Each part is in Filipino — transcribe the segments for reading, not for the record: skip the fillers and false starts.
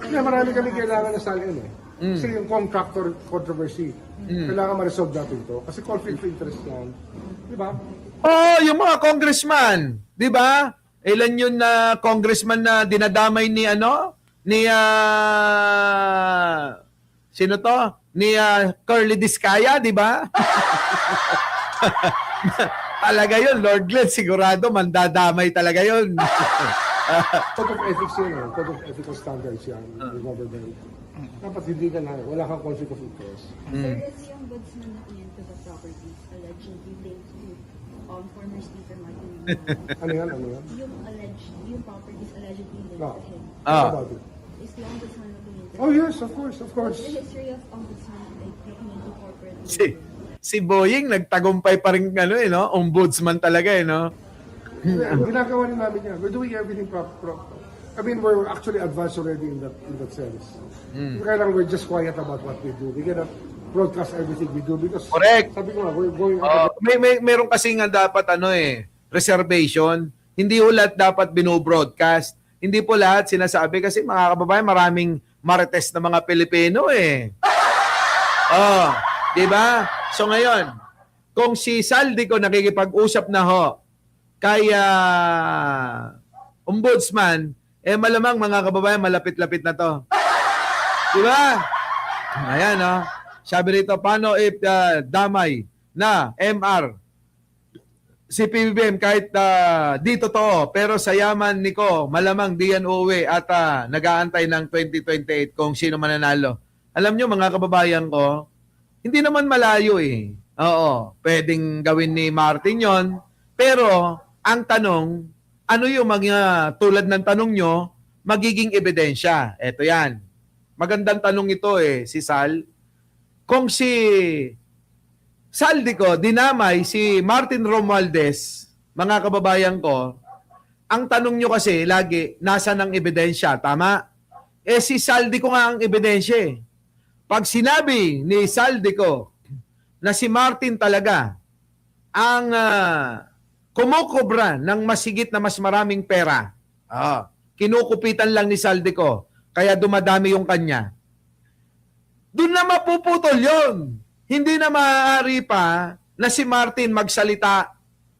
Kaya marami kami kailangan na salin eh. Kasi yung contractor controversy, kailangan ma-resolve natin ito. Kasi conflict of interest yan. Di ba? Oh, yung mga congressman, 'di ba? Ilan yun na congressman na dinadamay ni ano? Ni sino to? Ni Curly Discaya, 'di ba? Talaga yun, Lord Glenn, sigurado mandadamay talaga yun. Code of ethics yun eh. Code of ethical standards yan. The government. Dapat hindi ka na, wala kang conflict of interest. Sir, is yung goods na nakiyan to the properties allegedly linked to former Speaker Martin Romualdez? Ano yan? Ano yan? Yung properties allegedly linked No. to him. What about it? Is the ombudsman looking into Oh yes, of course, of course. the history of ombudsman like looking into corporate Si Boying nagtagumpay pa rin ano eh, no? Ombudsman talaga eh, no? Ginagawa rin namin yan. We're doing everything proper. I mean, we're actually advanced already in that sense. Kaya lang we're just quiet about what we do. We cannot broadcast everything we do because Correct. sabi ko nga, we're going Meron kasi nga dapat ano eh, reservation. Hindi ho lahat dapat binobroadcast. Hindi po lahat sinasabi kasi mga kababayan, maraming marites na mga Pilipino eh. Oh, di ba? So ngayon, kung si Saldi ko nakikipag-usap na ho kay ombudsman, eh malamang mga kababayan malapit-lapit na to. Di ba? Ayan, no? Sabi rito, paano if damay na MR si PBBM kahit di totoo, pero sa yaman ni ko, malamang di yan uuwi at nag-aantay ng 2028 kung sino mananalo. Alam nyo mga kababayan ko, hindi naman malayo eh. Oo, pwedeng gawin ni Martin yon. Pero ang tanong, ano yung mga tulad ng tanong nyo, magiging ebidensya? Eto yan. Magandang tanong ito eh, si Sal. Kung si Saldico dinamay si Martin Romualdez, mga kababayan ko, ang tanong nyo kasi lagi, nasa ng ebidensya, tama? Eh si Saldico nga ang ebidensya eh. Pag sinabi ni Saldico na si Martin talaga ang kumukubra ng masigit na mas maraming pera, kinukupitan lang ni Saldico, kaya dumadami yung kanya, doon na mapuputol yon. Hindi na maaari pa na si Martin magsalita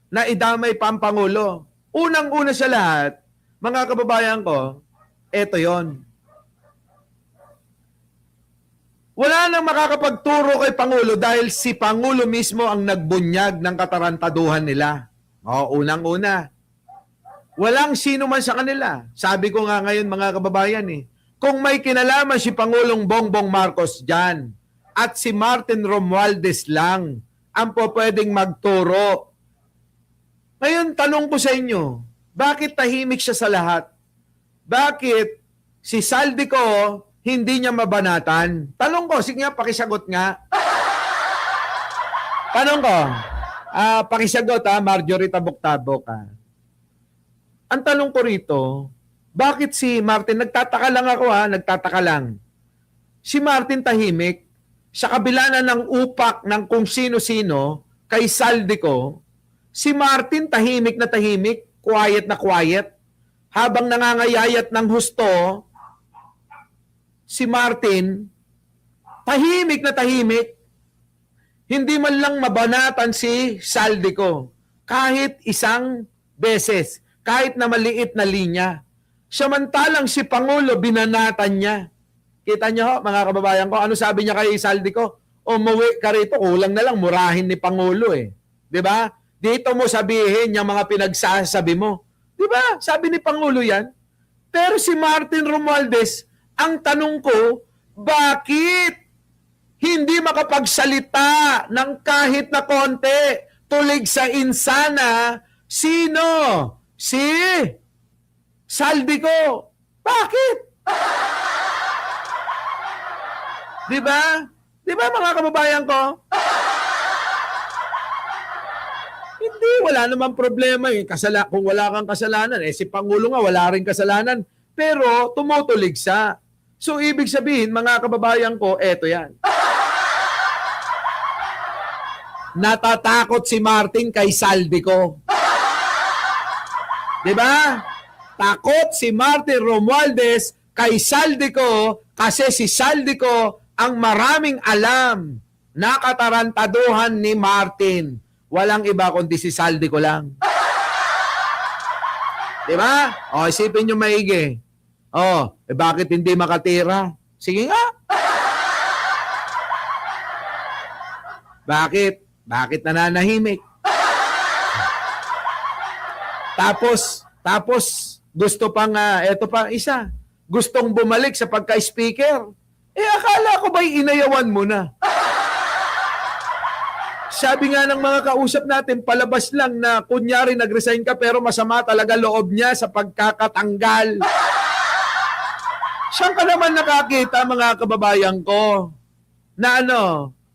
na idamay pa ang Pangulo. Unang-una sa lahat, mga kababayan ko, eto yon. Wala nang makakapagturo kay Pangulo dahil si Pangulo mismo ang nagbunyag ng katarantaduhan nila. Unang-una. Walang sino man sa kanila. Sabi ko nga ngayon mga kababayan kung may kinalaman si Pangulong Bongbong Marcos dyan, at si Martin Romualdez lang ang po pwedeng magturo. Ngayon, tanong ko sa inyo, bakit tahimik siya sa lahat? Bakit si Saldico hindi niya mabanatan? Tanong ko, sige nga, pakisagot nga. Tanong ko, pakisagot Marjorie Tabok-Tabok. Ang tanong ko rito, bakit si Martin, nagtataka lang ako nagtataka lang. Si Martin tahimik, sa kabila na ng upak ng kung sino-sino kay Saldico, si Martin tahimik na tahimik, quiet na quiet. Habang nangangayayat ng husto, si Martin tahimik na tahimik. Hindi man lang mabanatan si Saldico kahit isang beses, kahit na maliit na linya. Samantalang si Pangulo binanatan niya. Kita niyo mga kababayan ko, ano sabi niya kay Saldico? Umuwi ka rito, kulang na lang murahin ni Pangulo eh. 'Di ba? Dito mo sabihin yung mga pinagsasabi mo. 'Di ba? Sabi ni Pangulo 'yan. Pero si Martin Romualdez, ang tanong ko, bakit hindi makapagsalita ng kahit na konti tulig sa insana? Sino? Si Saldico. Bakit? Di ba? Di ba mga kababayan ko? Hindi, wala namang problema kung wala kang kasalanan. Si Pangulo nga wala rin kasalanan. Pero tumutulig siya. So ibig sabihin, mga kababayan ko, eto yan. Natatakot si Martin kay Saldico. Di ba? Takot si Martin Romualdez kay Saldico kasi si Saldico ang maraming alam na katarantaduhan ni Martin. Walang iba kundi si Saldico lang. Diba? O, isipin nyo maigi. O, bakit hindi makatira? Sige nga. Bakit? Bakit nananahimik? Tapos, gusto pang, eto pa isa, gustong bumalik sa pagka-speaker. Akala ko ba'y inayawan mo na? Sabi nga ng mga kausap natin, palabas lang na kunyari nag-resign ka pero masama talaga loob niya sa pagkakatanggal. Saan ka naman nakakita, mga kababayan ko, na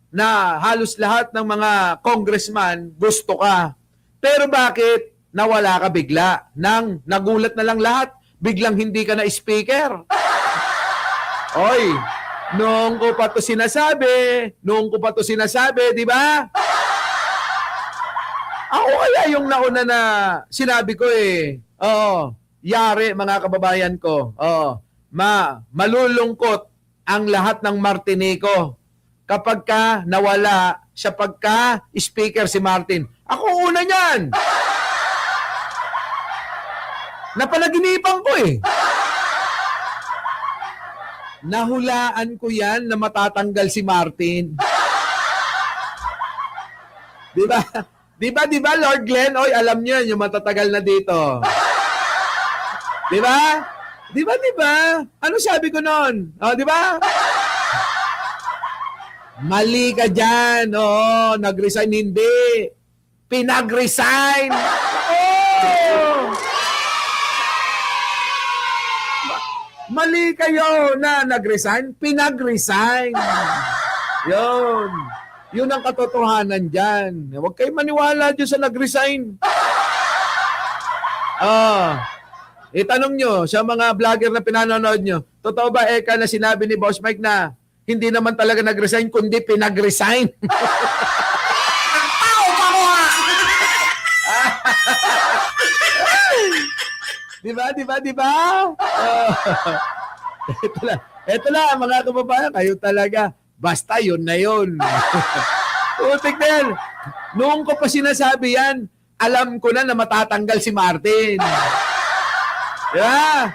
na halos lahat ng mga congressman gusto ka. Pero bakit nawala ka bigla? Nang nagulat na lang lahat, biglang hindi ka na speaker. Oy, noong ko pa to sinasabi, di ba? Ako kaya yung nauna na sinabi ko yari mga kababayan ko. Malulungkot ang lahat ng Martinico kapag ka nawala sa pagka-speaker si Martin. Ako una niyan. Napanaginipan ko Nahulaan ko yan na matatanggal si Martin. Di ba, Lord Glenn? Oy, alam niyo yan, yung matatagal na dito. Di ba? Di ba? Ano sabi ko noon? Di ba? Mali ka dyan. Oo, nag-resign. Hindi. Pinag-resign. Mali kayo na nag-resign. Pinag-resign. Yun ang katotohanan dyan. Huwag kayo maniwala dyan sa nag-resign. Itanong nyo sa mga vlogger na pinanonood nyo, totoo ba na sinabi ni Boss Mike na hindi naman talaga nag-resign, kundi pinag-resign? Diba? Ito lang, mga kababayan, kayo talaga. Basta yun na yun. Utik na yan. Noong ko pa sinasabi yan, alam ko na matatanggal si Martin. Diba?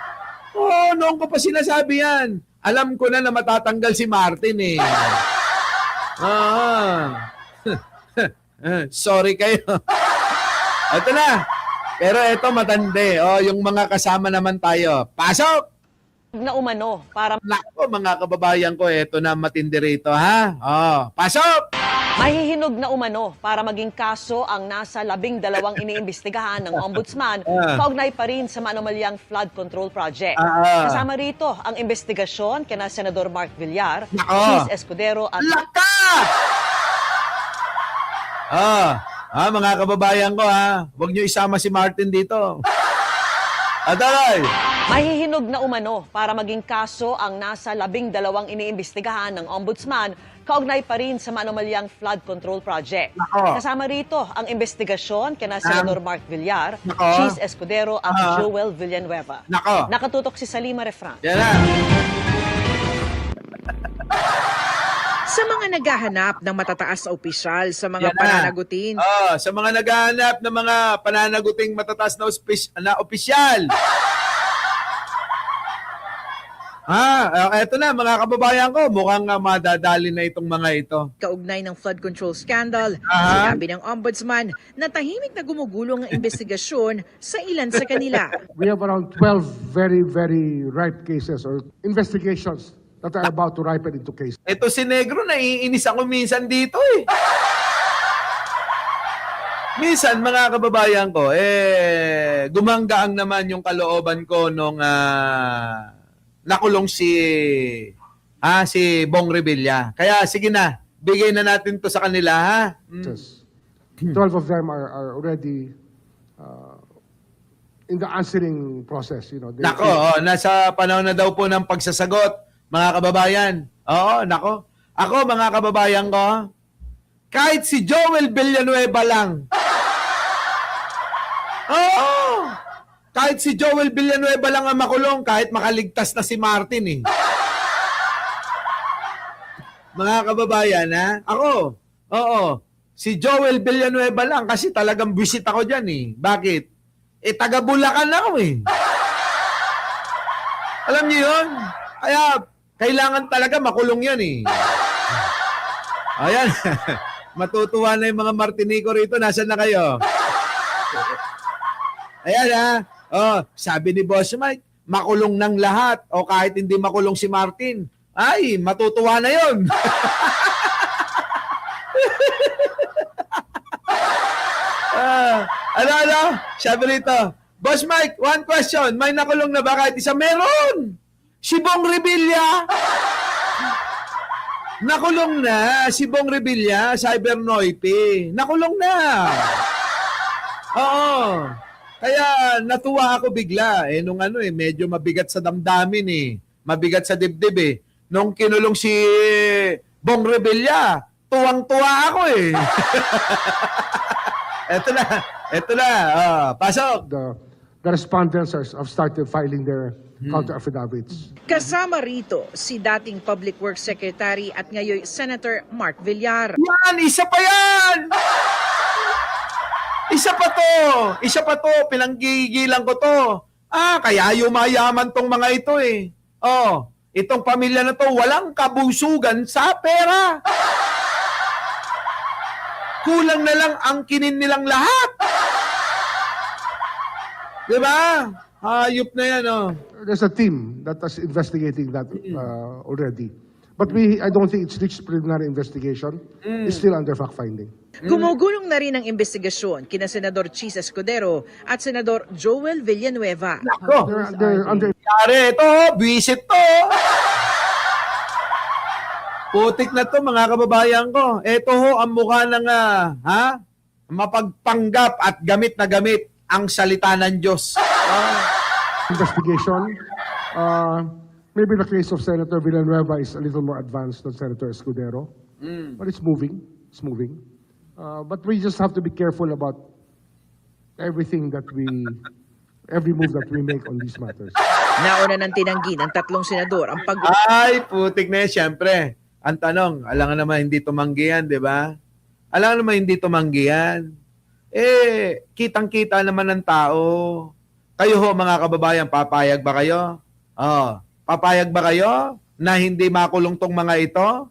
Noong ko pa sinasabi yan, alam ko na matatanggal si Martin Sorry kayo. Ito na. Pero ito matande. Yung mga kasama naman tayo. Pasok! Na umano para Nako, mga kababayan ko, ito na matindi rito, ha? Pasok! mahihinog na umano para maging kaso ang nasa 12 iniimbestigahan ng Ombudsman kaugnay pa rin sa maanomalyang flood control project. Kasama rito ang investigasyon kina Senador Mark Villar, Cheese Escudero at Laka! Mga kababayan ko, huwag nyo isama si Martin dito. Adaray! mahihinog na umano para maging kaso ang nasa 12 iniimbestigahan ng Ombudsman kaugnay pa rin sa maanomalyang flood control project. Kasama rito ang investigasyon kina Senador Mark Villar, Cheese Escudero at Joel Villanueva. Nakatutok si Salima Refran. Yan na. Sa mga naghahanap ng matataas na opisyal sa mga pananagutin. Sa mga naghahanap ng mga pananaguting matataas na opisyal. Eto na mga kababayan ko, mukhang madadali na itong mga ito. Kaugnay ng flood control scandal, sinabi ng Ombudsman na tahimik na gumugulong ang investigasyon sa ilan sa kanila. We have around 12 very, very ripe cases or investigations that are about to ripen into cases. Ito si Negro, naiinis ako minsan dito Minsan, mga kababayan ko, gumanggaang naman yung kalooban ko nung nakulong si Bong Revilla. Kaya sige na, bigay na natin to sa kanila, ha? 12 of them are already in the answering process. Nasa panahon na daw po ng pagsasagot, mga kababayan. Ako, mga kababayan ko, kahit si Joel Villanueva lang, Kahit si Joel Villanueva lang ang makulong, kahit makaligtas na si Martin eh. Mga kababayan, ha? Ako, oo. Si Joel Villanueva lang kasi talagang visit ako dyan eh. Bakit? Eh, taga Bulacan ako eh. Alam niyo yun? Kaya, kailangan talaga makulong yan eh. Ayan. Matutuwa na yung mga Martinico rito. Nasaan na kayo? Ayan ha. Oh, sabi ni Boss Mike, makulong ng lahat. O kahit hindi makulong si Martin. Ay, matutuwa na yun. Ano? Sabi rito, Boss Mike, one question. May nakulong na ba kahit isa? Meron! Si Bong Revilla. Nakulong na. Si Bong Revilla, Cybernoipe. Nakulong na. Oo. Kaya natuwa ako bigla. Nung medyo mabigat sa damdamin eh. Mabigat sa dibdib eh. Nung kinulong si Bong Revilla, tuwang-tuwa ako eh. Eto na. Pasok. The respondents have started filing their counter affidavits. Kasama rito si dating Public Works Secretary at ngayon Senator Mark Villar. Yan, isa pa yan! Isa pa to, pinanggigilan ko to. Kaya yumayaman tong mga ito eh. Itong pamilya na to, walang kabusugan sa pera. Kulang na lang ang kinin nilang lahat. Diba? Hayop na yan, There's a team that is investigating that already. But I don't think it's reached preliminary investigation. It's still under fact-finding. Gumugulong na rin ang investigasyon kina Senador Chis Escudero at Senador Joel Villanueva. They're under Yari, ito, visit to. Putik na to, mga kababayan ko. Ito ho, ang mukha ng, mapagpanggap at gamit na gamit ang salita ng Diyos. investigation. Maybe the case of Senator Villanueva is a little more advanced than Senator Escudero. But it's moving. It's moving. But we just have to be careful about every move that we make on these matters. Nauna ng tinanggi ng tatlong senador ang Ay, putik na yan, syempre. Ang tanong, alam nga naman hindi tumanggi yan, di ba? Alam nga naman hindi tumanggi yan. Kitang-kita naman ng tao. Kayo ho, mga kababayan, papayag ba kayo? Papayag ba kayo na hindi makulong tong mga ito?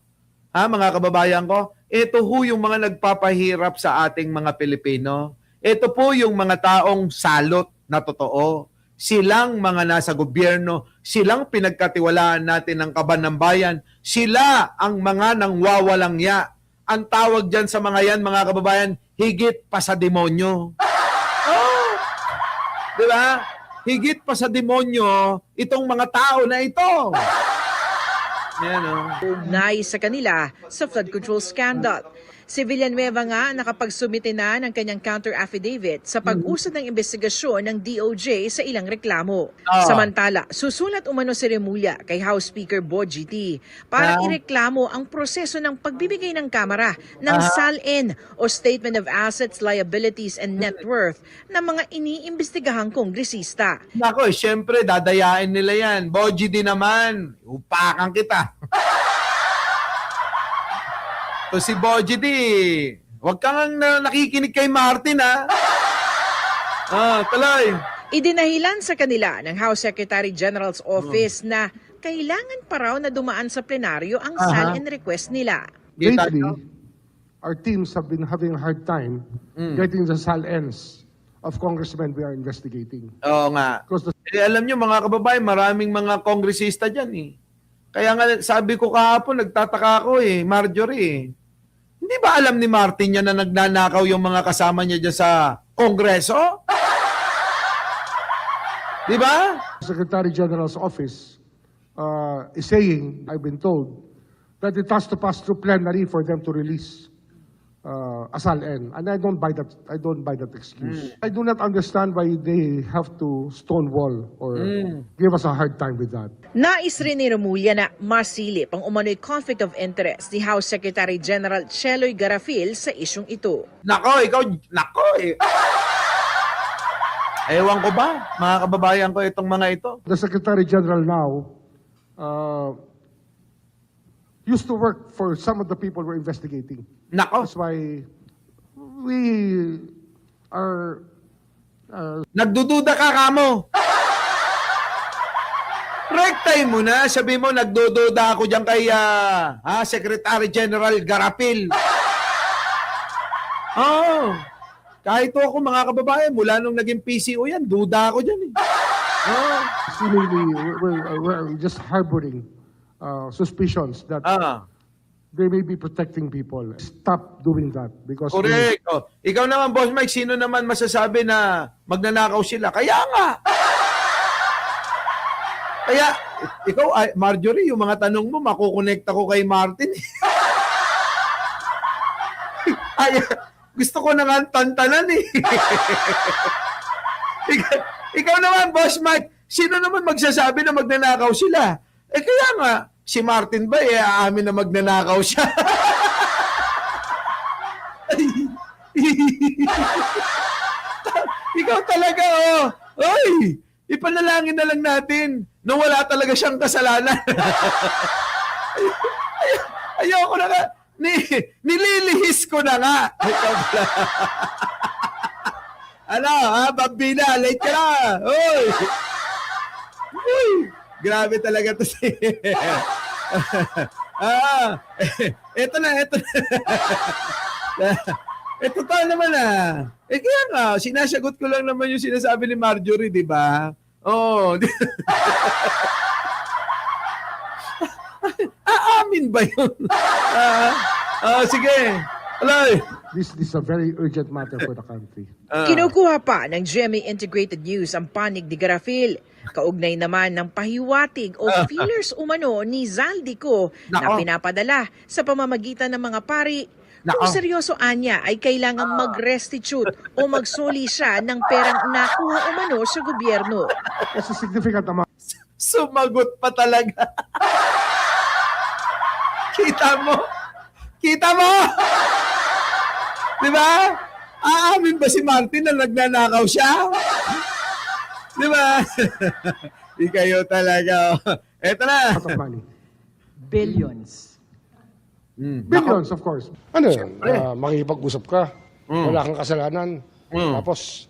Mga kababayan ko? Ito ho yung mga nagpapahirap sa ating mga Pilipino. Ito po yung mga taong salot na totoo. Silang mga nasa gobyerno, silang pinagkatiwalaan natin ng kaban ng bayan, sila ang mga nangwawalangya. Ang tawag dyan sa mga yan, mga kababayan, higit pa sa demonyo. Di ba? Higit pa sa demonyo itong mga tao na ito. Yan, ugnay sa kanila sa flood control scandal. Si Villanueva nga nakapagsumite na ng kanyang counter affidavit sa pag-usad ng investigasyon ng DOJ sa ilang reklamo. Samantala, susulat umano si Remulla kay House Speaker Bo GT para ireklamo ang proseso ng pagbibigay ng Kamara ng SALN o Statement of Assets, Liabilities and Net Worth ng mga iniimbestigahang kongresista. Nako, syempre dadayain nila yan. Bo GT naman, upakan kita. So si Boji di, huwag kang nakikinig kay Martin tuloy. Idinahilan sa kanila ng House Secretary General's Office na kailangan pa raw na dumaan sa plenaryo ang SALN request nila. Lately, our teams have been having a hard time getting the SALNs of congressmen we are investigating. Oo nga. Alam nyo mga kababayan, maraming mga kongresista dyan . Kaya nga sabi ko kahapon, nagtataka ako Marjorie . Hindi ba alam ni Martin yan na nagnanakaw yung mga kasama niya dyan sa Kongreso? Di ba? Secretary General's office is saying, I've been told, that it has to pass through plenary for them to release a SALN. And I don't buy that excuse. I do not understand why they have to stonewall or give us a hard time with that. Nais rin ni Remulla na masilip ang umano'y conflict of interest ni House Secretary General Cheloy Garafil sa isyong ito. Nako, Ewan ko ba, mga kababayan ko, itong mga ito. The Secretary General now used to work for some of the people we're investigating. Nako, That's why we are nagdududa ka kamo. Rektay mo na, sabi mo, nagdududa ako dyan kay Secretary General Garapil. Oh, kahit ako mga kababayan, mula nung naging PCO yan, duda ako dyan eh. Oh. seemingly we're just harboring suspicions that they may be protecting people. Stop doing that because Correct. Oh. Ikaw naman, Boss Mike, sino naman masasabi na magnanakaw sila? Kaya nga. Kaya, ikaw, Marjorie, yung mga tanong mo, makukonekta ko kay Martin. Ay, gusto ko na nga tantanan eh. ikaw naman, Boss Mike, sino naman magsasabi na magnanakaw sila? Eh kaya nga, si Martin ba aamin na magnanakaw siya? Ikaw talaga, oh. Oy, ipanalangin na lang natin na wala talaga siyang kasalanan. Ayoko na nga. Nililihis ko na nga. Ano, Bambina, late ka na. Oy. Uy, grabe talaga to si... eto na. Ito to naman Eh kaya nga, sinasagot ko lang naman yung sinasabi ni Marjorie, di ba? Oh. Aamin ba yun? Sige. Alay. this is a very urgent matter for the country. Kinukuha pa ng GMA Integrated News ang panig ni Garapil. Kaugnay naman ng pahiwatig o feelers umano ni Zaldico na Nako. pinapadala sa pamamagitan ng mga pari. Kung Nako. seryoso anya ay kailangan mag-restitute o magsoli siya ng perang nakuha umano sa gobyerno. That's a significant amount. Sumagot pa talaga. Kita mo? Kita mo? Di ba? Aamin ba si Martin na nagnanakaw siya? Di ba? Di kayo talaga. Eto na. Of money. Billions. Billions, of course. Ano yan? Makikipag-usap ka. Wala kang kasalanan. Tapos,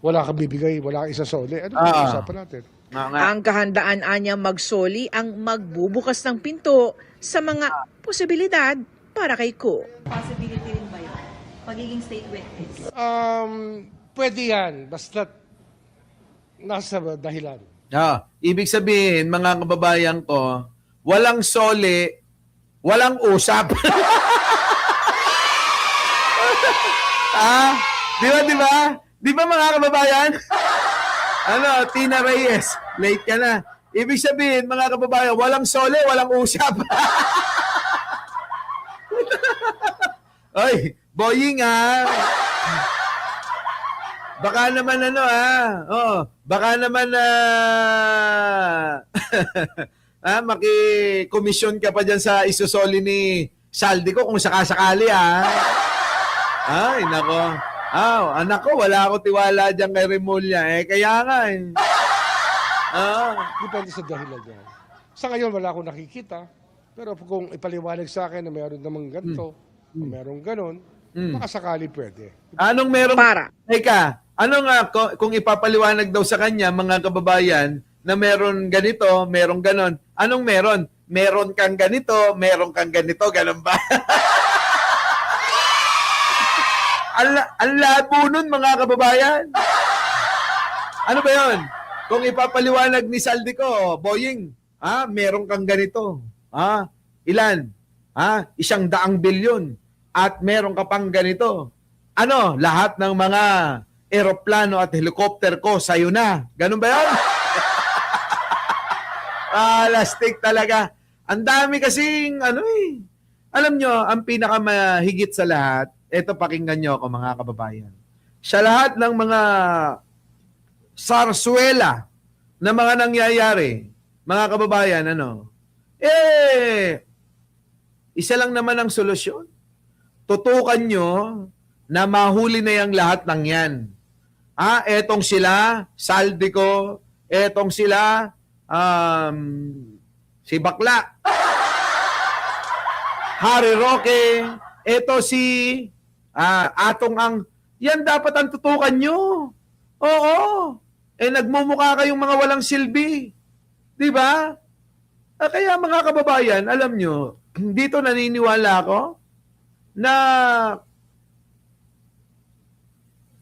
wala kang bibigay. Wala kang isasoli. Ano ang usapan natin? Ang kahandaan anya magsoli ang magbubukas ng pinto sa mga posibilidad para kay Ko. Possibility rin ba yun? Pagiging state witness? Pwede yan. Basta nasa dahilan. Ibig sabihin, mga kababayan ko, walang soli, walang usap. Di ba? Di ba mga kababayan? Ano, Tina Reyes, late ka na. Ibig sabihin, mga kababayan, walang sole, walang usap. Oy, boying Baka naman baka naman maki-commission ka pa dyan sa isusoli ni Saldico kung sakasakali Ay, nako. Anak ko, wala ako tiwala dyan kay Remulla. Kaya nga Depende sa dahilan yan. Sa ngayon, wala akong nakikita. Pero kung ipaliwanag sa akin na mayroon namang ganito, o mayroong ganon, baka sakali pwede. Anong meron? Para. Teka, ano nga kung ipapaliwanag daw sa kanya, mga kababayan, na meron ganito, merong ganon. Anong meron? Meron kang ganito, meron kang ganito, ganon ba? Ang labo nun, mga kababayan. Ano ba yun? Kung ipapaliwanag ni Saldico, Boying, meron kang ganito. Ilan? 100 bilyon. At meron ka pang ganito. Ano? Lahat ng mga eroplano at helicopter ko sa'yo na. Ganun ba yun? Lastik talaga. Ang dami kasing, Alam nyo, ang pinakamahigit sa lahat, ito pakinggan nyo ako mga kababayan. Sa lahat ng mga sarsuela na mga nangyayari, mga kababayan, isa lang naman ang solusyon. Tutukan nyo na mahuli na yung lahat ng yan. Etong sila, Saldico, etong sila, si Bakla, Harry Roque, eto si Atong ang, yan dapat ang tutukan nyo. Oo. Nagmumukha kayong mga walang silbi. Di ba? Kaya mga kababayan, alam nyo, dito naniniwala ako na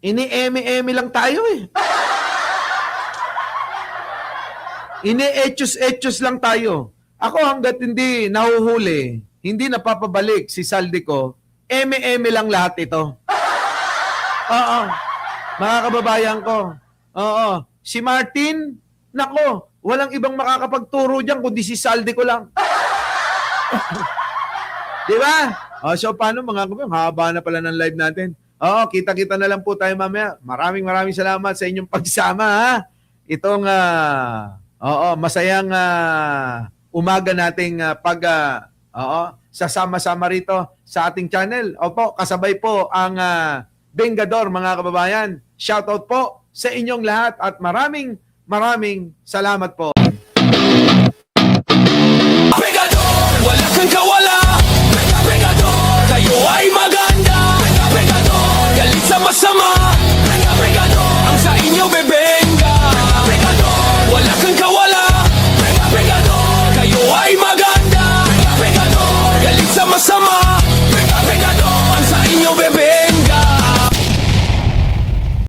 ini-eme-eme lang tayo eh. Ini-etchos-etchos lang tayo. Ako hanggat hindi nahuhuli, hindi napapabalik si Saldico, eme-eme lang lahat ito. Oo. Mga kababayan ko. Oo. Si Martin, nako, walang ibang makakapagturo diyan kundi si Saldico lang. Di ba? So paano mga kababayan? Haba na pala ng live natin. Oo, kita-kita na lang po tayo mamaya. Maraming salamat sa inyong pagsama ha. Itong masayang umaga nating sasama-sama rito sa ating channel. Opo, kasabay po ang Vengador mga kababayan. Shoutout po sa inyong lahat at maraming salamat po.